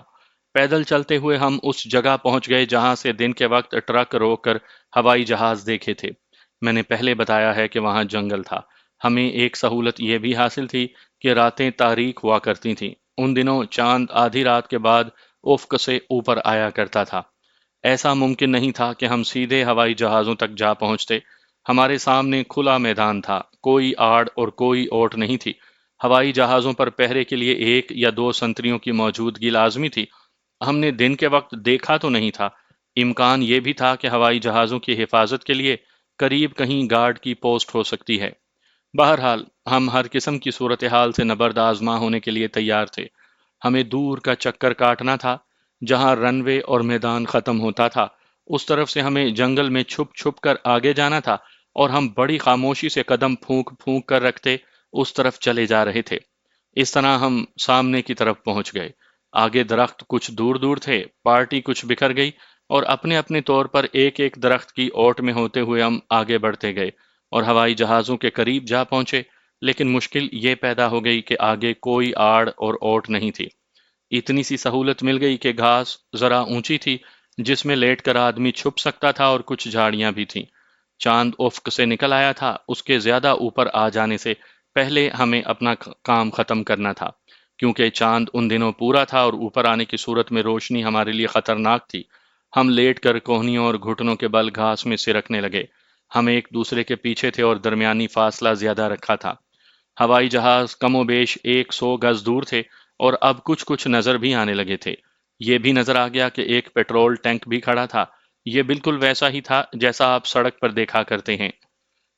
پیدل چلتے ہوئے ہم اس جگہ پہنچ گئے جہاں سے دن کے وقت ٹرک روک کر ہوائی جہاز دیکھے تھے۔ میں نے پہلے بتایا ہے کہ وہاں جنگل تھا۔ ہمیں ایک سہولت یہ بھی حاصل تھی کہ راتیں تاریک ہوا کرتی تھیں۔ ان دنوں چاند آدھی رات کے بعد افق سے اوپر آیا کرتا تھا۔ ایسا ممکن نہیں تھا کہ ہم سیدھے ہوائی جہازوں تک جا پہنچتے۔ ہمارے سامنے کھلا میدان تھا، کوئی آڑ اور کوئی اوٹ نہیں تھی۔ ہوائی جہازوں پر پہرے کے لیے ایک یا دو سنتریوں کی موجودگی لازمی تھی۔ ہم نے دن کے وقت دیکھا تو نہیں تھا۔ امکان یہ بھی تھا کہ ہوائی جہازوں کی حفاظت کے لیے قریب کہیں گارڈ کی پوسٹ ہو سکتی ہے۔ بہرحال ہم ہر قسم کی صورتحال سے نبرد آزما ہونے کے لیے تیار تھے۔ ہمیں دور کا چکر کاٹنا تھا، جہاں رن وے اور میدان ختم ہوتا تھا اس طرف سے ہمیں جنگل میں چھپ چھپ کر آگے جانا تھا، اور ہم بڑی خاموشی سے قدم پھونک پھونک کر رکھتے اس طرف چلے جا رہے تھے۔ اس طرح ہم سامنے کی طرف پہنچ گئے۔ آگے درخت کچھ دور دور تھے، پارٹی کچھ بکھر گئی، اور اپنے اپنے طور پر ایک ایک درخت کی اوٹ میں ہوتے ہوئے ہم آگے بڑھتے گئے اور ہوائی جہازوں کے قریب جا پہنچے۔ لیکن مشکل یہ پیدا ہو گئی کہ آگے کوئی آڑ اور اوٹ نہیں تھی۔ اتنی سی سہولت مل گئی کہ گھاس ذرا اونچی تھی جس میں لیٹ کر آدمی چھپ سکتا تھا، اور کچھ جھاڑیاں بھی تھیں۔ چاند افق سے نکل آیا تھا، اس کے زیادہ اوپر آ جانے سے پہلے ہمیں اپنا کام ختم کرنا تھا، کیونکہ چاند ان دنوں پورا تھا اور اوپر آنے کی صورت میں روشنی ہمارے لیے خطرناک تھی۔ ہم لیٹ کر کوہنیوں اور گھٹنوں کے بل گھاس میں سرکنے لگے۔ ہم ایک دوسرے کے پیچھے تھے اور درمیانی فاصلہ زیادہ رکھا تھا۔ ہوائی جہاز کم و بیش 100 گز دور تھے اور اب کچھ کچھ نظر بھی آنے لگے تھے۔ یہ بھی نظر آ گیا کہ ایک پیٹرول ٹینک بھی کھڑا تھا۔ یہ بالکل ویسا ہی تھا جیسا آپ سڑک پر دیکھا کرتے ہیں۔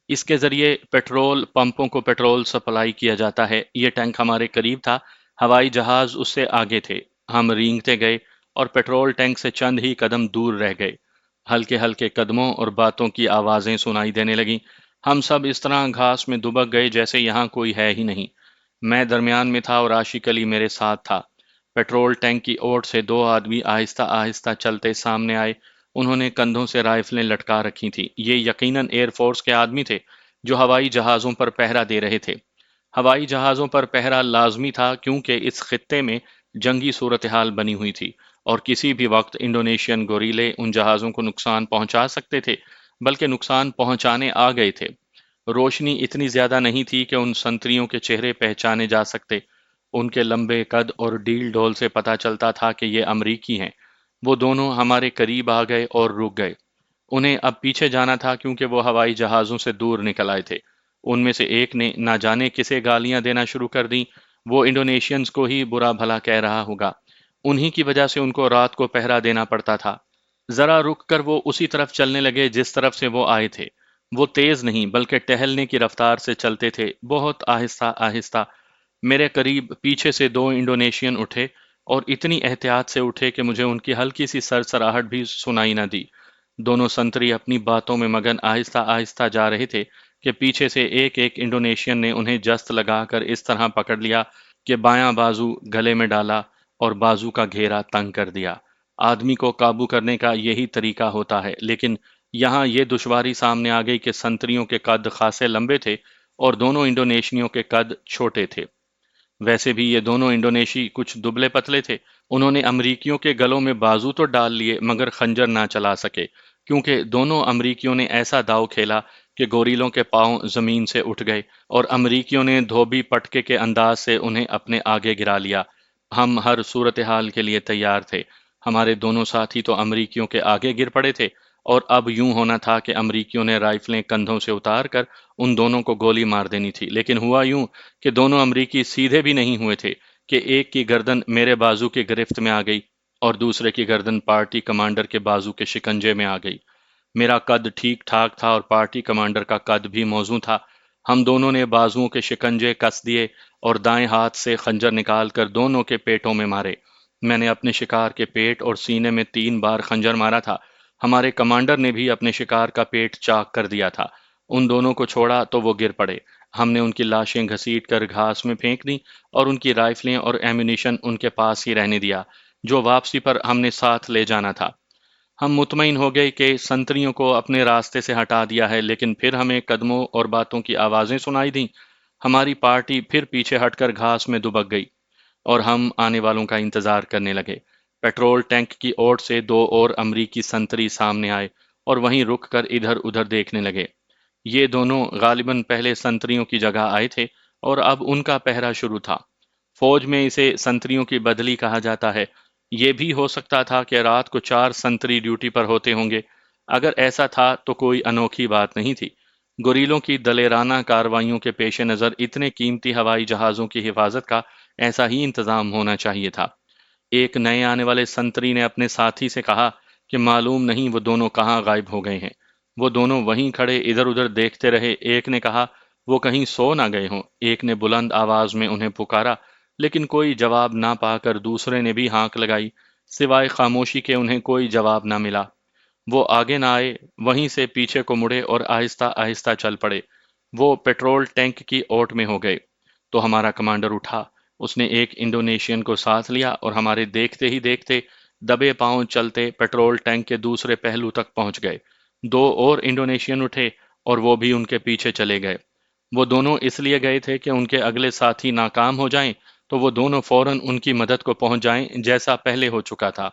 اس کے ذریعے پیٹرول پمپوں کو پیٹرول سپلائی کیا جاتا ہے۔ یہ ٹینک ہمارے قریب تھا، ہوائی جہاز اس سے آگے تھے۔ ہم رینگتے گئے اور پیٹرول ٹینک سے چند ہی قدم دور رہ گئے۔ ہلکے ہلکے قدموں اور باتوں کی آوازیں سنائی دینے لگیں۔ ہم سب اس طرح گھاس میں دبک گئے جیسے یہاں کوئی ہے ہی نہیں۔ میں درمیان میں تھا اور عاشق علی میرے ساتھ تھا۔ پیٹرول ٹینک کی اوٹ سے دو آدمی آہستہ آہستہ چلتے سامنے آئے۔ انہوں نے کندھوں سے رائفلیں لٹکا رکھی تھیں۔ یہ یقیناً ایئر فورس کے آدمی تھے جو ہوائی جہازوں پر پہرا دے رہے تھے۔ ہوائی جہازوں پر پہرا لازمی تھا کیونکہ اس خطے میں جنگی صورتحال بنی ہوئی تھی اور کسی بھی وقت انڈونیشین گوریلے ان جہازوں کو نقصان پہنچا سکتے تھے، بلکہ نقصان پہنچانے آ گئے تھے۔ روشنی اتنی زیادہ نہیں تھی کہ ان سنتریوں کے چہرے پہچانے جا سکتے۔ ان کے لمبے قد اور ڈیل ڈول سے پتہ چلتا تھا کہ یہ امریکی ہیں۔ وہ دونوں ہمارے قریب آ گئے اور رک گئے۔ انہیں اب پیچھے جانا تھا کیونکہ وہ ہوائی جہازوں سے دور نکل آئے تھے۔ ان میں سے ایک نے نہ جانے کسے گالیاں دینا شروع کر دیں۔ وہ انڈونیشینز کو ہی برا بھلا کہہ رہا ہوگا۔ انہی کی وجہ سے ان کو رات کو پہرا دینا پڑتا تھا۔ ذرا رک کر وہ اسی طرف چلنے لگے جس طرف سے وہ آئے تھے۔ وہ تیز نہیں بلکہ ٹہلنے کی رفتار سے چلتے تھے، بہت آہستہ آہستہ۔ میرے قریب پیچھے سے دو انڈونیشین اٹھے اور اتنی احتیاط سے اٹھے کہ مجھے ان کی ہلکی سی سرسراہٹ بھی سنائی نہ دی۔ دونوں سنتری اپنی باتوں میں مگن آہستہ آہستہ جا رہے تھے کہ پیچھے سے ایک ایک انڈونیشین نے انہیں جست لگا کر اس طرح پکڑ لیا کہ بایاں بازو گلے میں ڈالا اور بازو کا گھیرا تنگ کر دیا۔ آدمی کو قابو کرنے کا یہی طریقہ ہوتا ہے، لیکن یہاں یہ دشواری سامنے آ گئی کہ سنتریوں کے قد خاصے لمبے تھے اور دونوں انڈونیشینوں کے قد چھوٹے تھے۔ ویسے بھی یہ دونوں انڈونیشی کچھ دبلے پتلے تھے۔ انہوں نے امریکیوں کے گلوں میں بازو تو ڈال لیے مگر خنجر نہ چلا سکے، کیونکہ دونوں امریکیوں نے ایسا داؤ کھیلا کہ گوریلوں کے پاؤں زمین سے اٹھ گئے اور امریکیوں نے دھوبی پٹکے کے انداز سے انہیں اپنے آگے گرا لیا۔ ہم ہر صورتحال کے لیے تیار تھے۔ ہمارے دونوں ساتھی تو امریکیوں کے آگے گر پڑے تھے، اور اب یوں ہونا تھا کہ امریکیوں نے رائفلیں کندھوں سے اتار کر ان دونوں کو گولی مار دینی تھی، لیکن ہوا یوں کہ دونوں امریکی سیدھے بھی نہیں ہوئے تھے کہ ایک کی گردن میرے بازو کی گرفت میں آ گئی اور دوسرے کی گردن پارٹی کمانڈر کے بازو کے شکنجے میں آ گئی۔ میرا قد ٹھیک ٹھاک تھا اور پارٹی کمانڈر کا قد بھی موزوں تھا۔ ہم دونوں نے بازوؤں کے شکنجے کس دیے اور دائیں ہاتھ سے خنجر نکال کر دونوں کے پیٹوں میں مارے۔ میں نے اپنے شکار کے پیٹ اور سینے میں 3 بار خنجر مارا تھا۔ ہمارے کمانڈر نے بھی اپنے شکار کا پیٹ چاک کر دیا تھا۔ ان دونوں کو چھوڑا تو وہ گر پڑے۔ ہم نے ان کی لاشیں گھسیٹ کر گھاس میں پھینک دیں اور ان کی رائفلیں اور ایمونیشن ان کے پاس ہی رہنے دیا جو واپسی پر ہم نے ساتھ لے جانا تھا۔ ہم مطمئن ہو گئے کہ سنتریوں کو اپنے راستے سے ہٹا دیا ہے، لیکن پھر ہمیں قدموں اور باتوں کی آوازیں سنائی دیں۔ ہماری پارٹی پھر پیچھے ہٹ کر گھاس میں دبک گئی اور ہم آنے والوں کا انتظار کرنے لگے۔ پیٹرول ٹینک کی اوٹ سے 2 اور امریکی سنتری سامنے آئے اور وہیں رک کر ادھر ادھر دیکھنے لگے۔ یہ دونوں غالباً پہلے سنتریوں کی جگہ آئے تھے اور اب ان کا پہرا شروع تھا۔ فوج میں اسے سنتریوں کی بدلی کہا جاتا ہے۔ یہ بھی ہو سکتا تھا کہ رات کو 4 سنتری ڈیوٹی پر ہوتے ہوں گے۔ اگر ایسا تھا تو کوئی انوکھی بات نہیں تھی۔ گوریلوں کی دلیرانہ کارروائیوں کے پیش نظر اتنے قیمتی ہوائی جہازوں کی حفاظت کا ایسا ہی انتظام ہونا چاہیے تھا۔ ایک نئے آنے والے سنتری نے اپنے ساتھی سے کہا کہ معلوم نہیں وہ دونوں کہاں غائب ہو گئے ہیں۔ وہ دونوں وہیں کھڑے ادھر ادھر دیکھتے رہے۔ ایک نے کہا وہ کہیں سو نہ گئے ہوں۔ ایک نے بلند آواز میں انہیں پکارا، لیکن کوئی جواب نہ پا کر دوسرے نے بھی ہانک لگائی۔ سوائے خاموشی کے انہیں کوئی جواب نہ ملا۔ وہ آگے نہ آئے، وہیں سے پیچھے کو مڑے اور آہستہ آہستہ چل پڑے۔ وہ پیٹرول ٹینک کی اوٹ میں ہو گئے تو ہمارا کمانڈر اٹھا۔ اس نے ایک انڈونیشین کو ساتھ لیا اور ہمارے دیکھتے ہی دیکھتے دبے پاؤں چلتے پیٹرول ٹینک کے دوسرے پہلو تک پہنچ گئے۔ 2 اور انڈونیشین اٹھے اور وہ بھی ان کے پیچھے چلے گئے۔ وہ دونوں اس لیے گئے تھے کہ ان کے اگلے ساتھی ناکام ہو جائیں تو وہ دونوں فوراً ان کی مدد کو پہنچ جائیں جیسا پہلے ہو چکا تھا۔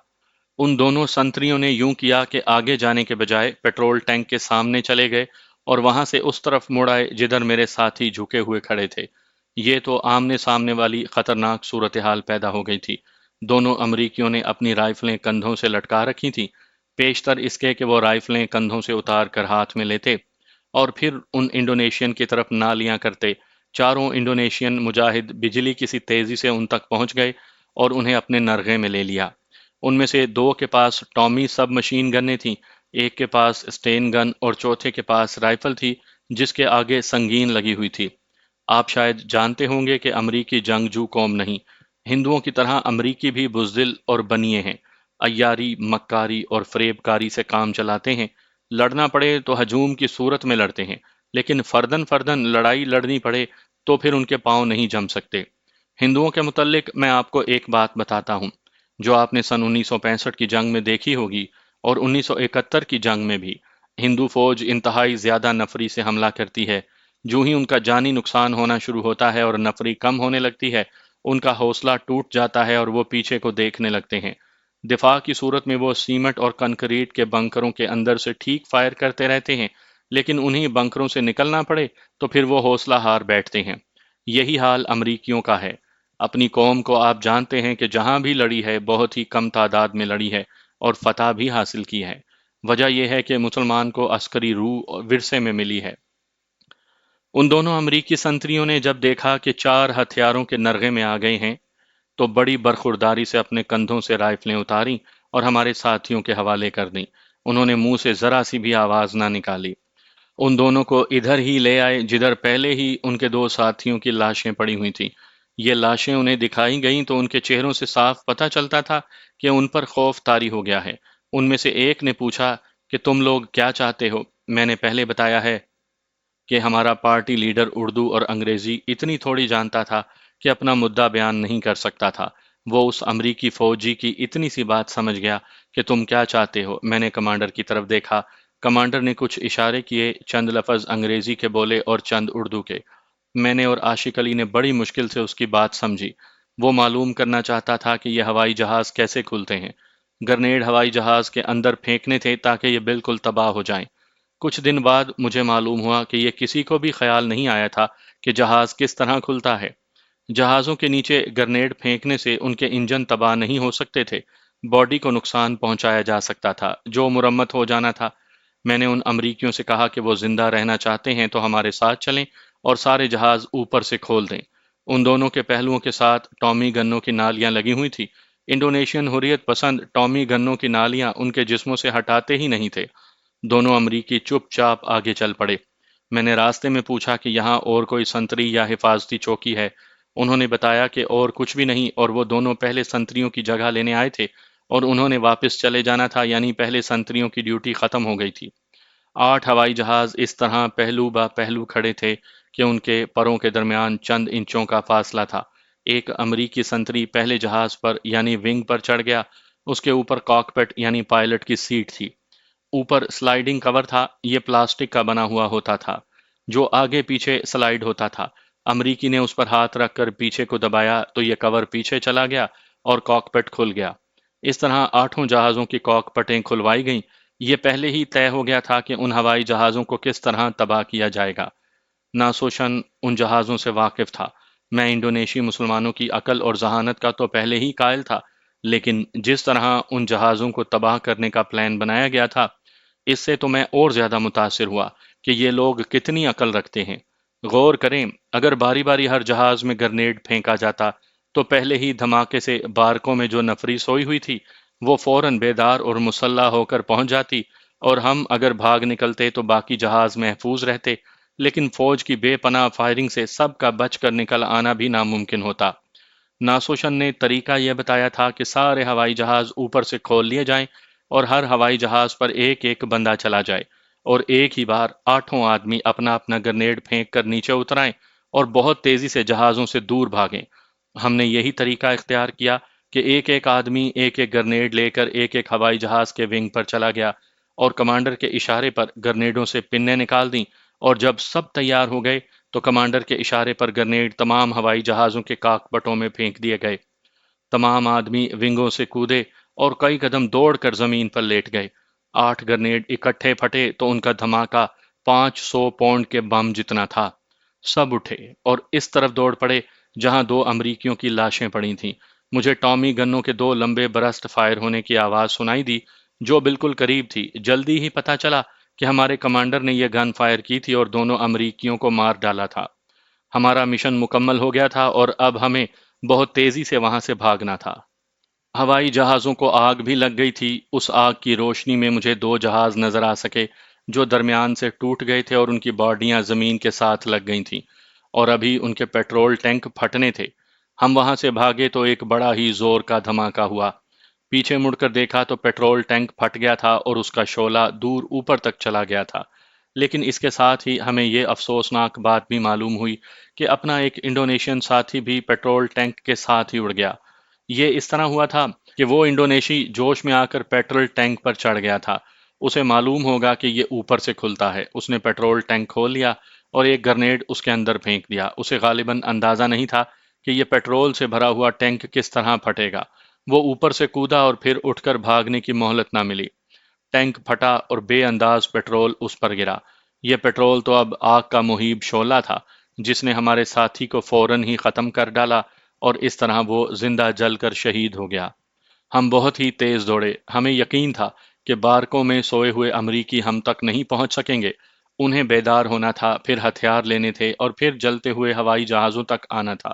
ان دونوں سنتریوں نے یوں کیا کہ آگے جانے کے بجائے پیٹرول ٹینک کے سامنے چلے گئے اور وہاں سے اس طرف مڑ آئے جدھر میرے ساتھی جھکے ہوئے کھڑے تھے۔ یہ تو آمنے سامنے والی خطرناک صورتحال پیدا ہو گئی تھی۔ دونوں امریکیوں نے اپنی رائفلیں کندھوں سے لٹکا رکھی تھیں، پیشتر اس کے کہ وہ رائفلیں کندھوں سے اتار کر ہاتھ میں لیتے اور پھر ان انڈونیشین کی طرف نالیاں کرتے۔ چاروں انڈونیشین مجاہد بجلی کی سی تیزی سے ان تک پہنچ گئے اور انہیں اپنے نرغے میں لے لیا۔ ان میں سے 2 کے پاس ٹامی سب مشین گنیں تھیں، ایک کے پاس اسٹین گن اور چوتھے کے پاس رائفل تھی جس کے آگے سنگین لگی ہوئی تھی۔ آپ شاید جانتے ہوں گے کہ امریکی جنگجو قوم نہیں۔ ہندوؤں کی طرح امریکی بھی بزدل اور بنیے ہیں۔ عیاری، مکاری اور فریب کاری سے کام چلاتے ہیں۔ لڑنا پڑے تو ہجوم کی صورت میں لڑتے ہیں، لیکن فردن فردن لڑائی لڑنی پڑے تو پھر ان کے پاؤں نہیں جم سکتے۔ ہندوؤں کے متعلق میں آپ کو ایک بات بتاتا ہوں جو آپ نے سن 1965 کی جنگ میں دیکھی ہوگی اور 1971 کی جنگ میں بھی۔ ہندو فوج انتہائی زیادہ نفری سے حملہ کرتی ہے۔ جو ہی ان کا جانی نقصان ہونا شروع ہوتا ہے اور نفری کم ہونے لگتی ہے، ان کا حوصلہ ٹوٹ جاتا ہے اور وہ پیچھے کو دیکھنے لگتے ہیں۔ دفاع کی صورت میں وہ سیمنٹ اور کنکریٹ کے بنکروں کے اندر سے ٹھیک فائر کرتے رہتے ہیں، لیکن انہی بنکروں سے نکلنا پڑے تو پھر وہ حوصلہ ہار بیٹھتے ہیں۔ یہی حال امریکیوں کا ہے۔ اپنی قوم کو آپ جانتے ہیں کہ جہاں بھی لڑی ہے بہت ہی کم تعداد میں لڑی ہے اور فتح بھی حاصل کی ہے۔ وجہ یہ ہے کہ مسلمان کو عسکری روح اور ورثے میں ملی ہے۔ ان دونوں امریکی سنتریوں نے جب دیکھا کہ 4 ہتھیاروں کے نرغے میں آ گئے ہیں تو بڑی برخورداری سے اپنے کندھوں سے رائفلیں اتاریں اور ہمارے ساتھیوں کے حوالے کر دیں۔ انہوں نے منہ سے ذرا سی بھی آواز نہ نکالی۔ ان دونوں کو ادھر ہی لے آئے جدھر پہلے ہی ان کے 2 ساتھیوں کی لاشیں پڑی ہوئی تھیں۔ یہ لاشیں انہیں دکھائی گئیں تو ان کے چہروں سے صاف پتہ چلتا تھا کہ ان پر خوف طاری ہو گیا ہے۔ ان میں سے ایک نے پوچھا کہ تم لوگ کیا چاہتے ہو؟ میں نے پہلے بتایا ہے کہ ہمارا پارٹی لیڈر اردو اور انگریزی اتنی تھوڑی جانتا تھا کہ اپنا مدعا بیان نہیں کر سکتا تھا۔ وہ اس امریکی فوجی کی اتنی سی بات سمجھ گیا کہ تم کیا چاہتے ہو؟ میں نے کمانڈر کی طرف دیکھا۔ کمانڈر نے کچھ اشارے کیے، چند لفظ انگریزی کے بولے اور چند اردو کے۔ میں نے اور عاشق علی نے بڑی مشکل سے اس کی بات سمجھی۔ وہ معلوم کرنا چاہتا تھا کہ یہ ہوائی جہاز کیسے کھلتے ہیں۔ گرنیڈ ہوائی جہاز کے اندر پھینکنے تھے تاکہ یہ بالکل تباہ ہو جائیں۔ کچھ دن بعد مجھے معلوم ہوا کہ یہ کسی کو بھی خیال نہیں آیا تھا کہ جہاز کس طرح کھلتا ہے۔ جہازوں کے نیچے گرنیڈ پھینکنے سے ان کے انجن تباہ نہیں ہو سکتے تھے، باڈی کو نقصان پہنچایا جا سکتا تھا جو مرمت ہو جانا تھا۔ میں نے ان امریکیوں سے کہا کہ وہ زندہ رہنا چاہتے ہیں تو ہمارے ساتھ چلیں اور سارے جہاز اوپر سے کھول دیں۔ ان دونوں کے پہلوؤں کے ساتھ ٹامی گنوں کی نالیاں لگی ہوئی تھی۔ انڈونیشین حریت پسند ٹامی گنوں کی نالیاں ان کے جسموں سے ہٹاتے ہی نہیں تھے۔ دونوں امریکی چپ چاپ آگے چل پڑے۔ میں نے راستے میں پوچھا کہ یہاں اور کوئی سنتری یا حفاظتی چوکی ہے۔ انہوں نے بتایا کہ اور کچھ بھی نہیں، اور وہ دونوں پہلے سنتریوں کی جگہ لینے آئے تھے اور انہوں نے واپس چلے جانا تھا، یعنی پہلے سنتریوں کی ڈیوٹی ختم ہو گئی تھی۔ 8 ہوائی جہاز اس طرح پہلو با پہلو کھڑے تھے کہ ان کے پروں کے درمیان چند انچوں کا فاصلہ تھا۔ ایک امریکی سنتری پہلے جہاز پر یعنی ونگ پر چڑھ گیا۔ اس کے اوپر کاکپٹ یعنی پائلٹ کی سیٹ تھی۔ اوپر سلائیڈنگ کور تھا، یہ پلاسٹک کا بنا ہوا ہوتا تھا جو آگے پیچھے سلائیڈ ہوتا تھا۔ امریکی نے اس پر ہاتھ رکھ کر پیچھے کو دبایا تو یہ کور پیچھے چلا گیا اور کاکپٹ کھل گیا۔ اس طرح 8 جہازوں کی کاکپٹیں کھلوائی گئیں۔ یہ پہلے ہی طے ہو گیا تھا کہ ان ہوائی جہازوں کو کس طرح تباہ کیا جائے گا۔ ناسوشن ان جہازوں سے واقف تھا۔ میں انڈونیشی مسلمانوں کی عقل اور ذہانت کا تو پہلے ہی قائل تھا، لیکن جس طرح ان جہازوں کو تباہ کرنے کا پلان بنایا گیا تھا، اس سے تو میں اور زیادہ متاثر ہوا کہ یہ لوگ کتنی عقل رکھتے ہیں۔ غور کریں، اگر باری باری ہر جہاز میں گرنیڈ پھینکا جاتا تو پہلے ہی دھماکے سے بارکوں میں جو نفری سوئی ہوئی تھی وہ فوراً بیدار اور مسلح ہو کر پہنچ جاتی، اور ہم اگر بھاگ نکلتے تو باقی جہاز محفوظ رہتے، لیکن فوج کی بے پناہ فائرنگ سے سب کا بچ کر نکل آنا بھی ناممکن ہوتا۔ ناسوشن نے طریقہ یہ بتایا تھا کہ سارے ہوائی جہاز اوپر سے کھول لیے جائیں اور ہر ہوائی جہاز پر ایک ایک بندہ چلا جائے، اور ایک ہی بار 8 آدمی اپنا اپنا گرنیڈ پھینک کر نیچے اترائیں اور بہت تیزی سے جہازوں سے دور بھاگیں۔ ہم نے یہی طریقہ اختیار کیا کہ ایک ایک آدمی ایک ایک گرنیڈ لے کر ایک ایک ہوائی جہاز کے ونگ پر چلا گیا اور کمانڈر کے اشارے پر گرنیڈوں سے پنیں نکال دیں، اور جب سب تیار ہو گئے تو کمانڈر کے اشارے پر گرنیڈ تمام ہوائی جہازوں کے کاکپٹوں میں پھینک دیے گئے۔ تمام آدمی ونگوں سے کودے اور کئی قدم دوڑ کر زمین پر لیٹ گئے۔ 8 گرنیڈ اکٹھے پھٹے تو ان کا دھماکہ 500 پاؤنڈ کے بم جتنا تھا۔ سب اٹھے اور اس طرف دوڑ پڑے جہاں 2 امریکیوں کی لاشیں پڑی تھیں۔ مجھے ٹامی گنوں کے 2 لمبے برسٹ فائر ہونے کی آواز سنائی دی جو بالکل قریب تھی۔ جلدی ہی پتہ چلا کہ ہمارے کمانڈر نے یہ گن فائر کی تھی اور دونوں امریکیوں کو مار ڈالا تھا۔ ہمارا مشن مکمل ہو گیا تھا اور اب ہمیں بہت تیزی سے وہاں سے بھاگنا تھا۔ ہوائی جہازوں کو آگ بھی لگ گئی تھی۔ اس آگ کی روشنی میں مجھے 2 جہاز نظر آ سکے جو درمیان سے ٹوٹ گئے تھے اور ان کی باڈیاں زمین کے ساتھ لگ گئی تھیں، اور ابھی ان کے پیٹرول ٹینک پھٹنے تھے۔ ہم وہاں سے بھاگے تو ایک بڑا ہی زور کا دھماکہ ہوا۔ پیچھے مڑ کر دیکھا تو پیٹرول ٹینک پھٹ گیا تھا اور اس کا شعلہ دور اوپر تک چلا گیا تھا۔ لیکن اس کے ساتھ ہی ہمیں یہ افسوسناک بات بھی معلوم ہوئی کہ اپنا ایک انڈونیشین ساتھی بھی پیٹرول ٹینک کے ساتھ ہی اڑ گیا۔ یہ اس طرح ہوا تھا کہ وہ انڈونیشی جوش میں آ کر پیٹرول ٹینک پر چڑھ گیا تھا۔ اسے معلوم ہوگا کہ یہ اوپر سے کھلتا ہے۔ اس نے پیٹرول ٹینک کھول لیا اور ایک گرنیڈ اس کے اندر پھینک دیا۔ اسے غالباً اندازہ نہیں تھا کہ یہ پیٹرول سے بھرا ہوا ٹینک کس طرح پھٹے گا۔ وہ اوپر سے کودا اور پھر اٹھ کر بھاگنے کی مہلت نہ ملی۔ ٹینک پھٹا اور بے انداز پیٹرول اس پر گرا۔ یہ پیٹرول تو اب آگ کا مہیب شعلہ تھا جس نے ہمارے ساتھی کو فوراً ہی ختم کر ڈالا، اور اس طرح وہ زندہ جل کر شہید ہو گیا۔ ہم بہت ہی تیز دوڑے۔ ہمیں یقین تھا کہ بارکوں میں سوئے ہوئے امریکی ہم تک نہیں پہنچ سکیں گے۔ انہیں بیدار ہونا تھا، پھر ہتھیار لینے تھے اور پھر جلتے ہوئے ہوائی جہازوں تک آنا تھا۔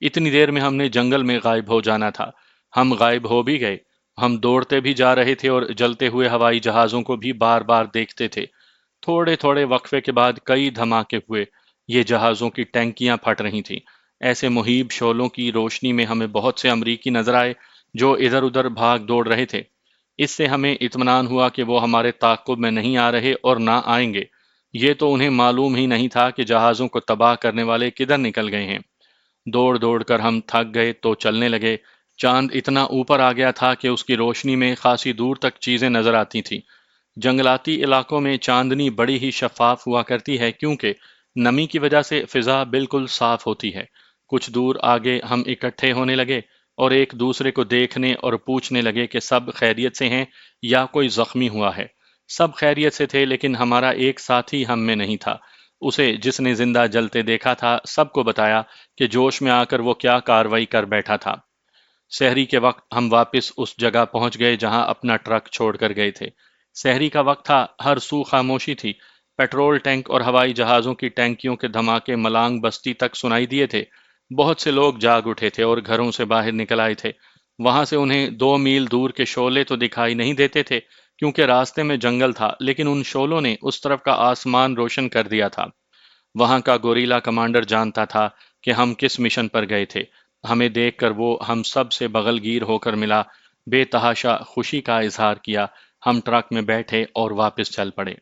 اتنی دیر میں ہم نے جنگل میں غائب ہو جانا تھا۔ ہم غائب ہو بھی گئے۔ ہم دوڑتے بھی جا رہے تھے اور جلتے ہوئے ہوائی جہازوں کو بھی بار بار دیکھتے تھے۔ تھوڑے تھوڑے وقفے کے بعد کئی دھماکے ہوئے۔ یہ جہازوں کی ٹینکیاں پھٹ رہی تھیں۔ ایسے مہیب شعلوں کی روشنی میں ہمیں بہت سے امریکی نظر آئے جو ادھر ادھر بھاگ دوڑ رہے تھے۔ اس سے ہمیں اطمینان ہوا کہ وہ ہمارے تعاقب میں نہیں آ رہے اور نہ آئیں گے۔ یہ تو انہیں معلوم ہی نہیں تھا کہ جہازوں کو تباہ کرنے والے کدھر نکل گئے ہیں۔ دوڑ دوڑ کر ہم تھک گئے تو چلنے لگے۔ چاند اتنا اوپر آ گیا تھا کہ اس کی روشنی میں خاصی دور تک چیزیں نظر آتی تھیں۔ جنگلاتی علاقوں میں چاندنی بڑی ہی شفاف ہوا کرتی ہے کیونکہ نمی کی وجہ سے فضا بالکل صاف ہوتی ہے۔ کچھ دور آگے ہم اکٹھے ہونے لگے اور ایک دوسرے کو دیکھنے اور پوچھنے لگے کہ سب خیریت سے ہیں یا کوئی زخمی ہوا ہے۔ سب خیریت سے تھے لیکن ہمارا ایک ساتھی ہم میں نہیں تھا۔ اسے جس نے زندہ جلتے دیکھا تھا سب کو بتایا کہ جوش میں آ کر وہ کیا کاروائی کر بیٹھا تھا۔ سحری کے وقت ہم واپس اس جگہ پہنچ گئے جہاں اپنا ٹرک چھوڑ کر گئے تھے۔ سحری کا وقت تھا، ہر سو خاموشی تھی۔ پیٹرول ٹینک اور ہوائی جہازوں کی ٹینکیوں کے دھماکے ملانگ بستی تک سنائی دیے تھے۔ بہت سے لوگ جاگ اٹھے تھے اور گھروں سے باہر نکل آئے تھے۔ وہاں سے انہیں 2 میل دور کے شعلے تو دکھائی نہیں دیتے تھے کیونکہ راستے میں جنگل تھا، لیکن ان شعلوں نے اس طرف کا آسمان روشن کر دیا تھا۔ وہاں کا گوریلا کمانڈر جانتا تھا کہ ہم کس مشن پر گئے تھے۔ ہمیں دیکھ کر وہ ہم سب سے بغل گیر ہو کر ملا، بے تحاشا خوشی کا اظہار کیا۔ ہم ٹرک میں بیٹھے اور واپس چل پڑے۔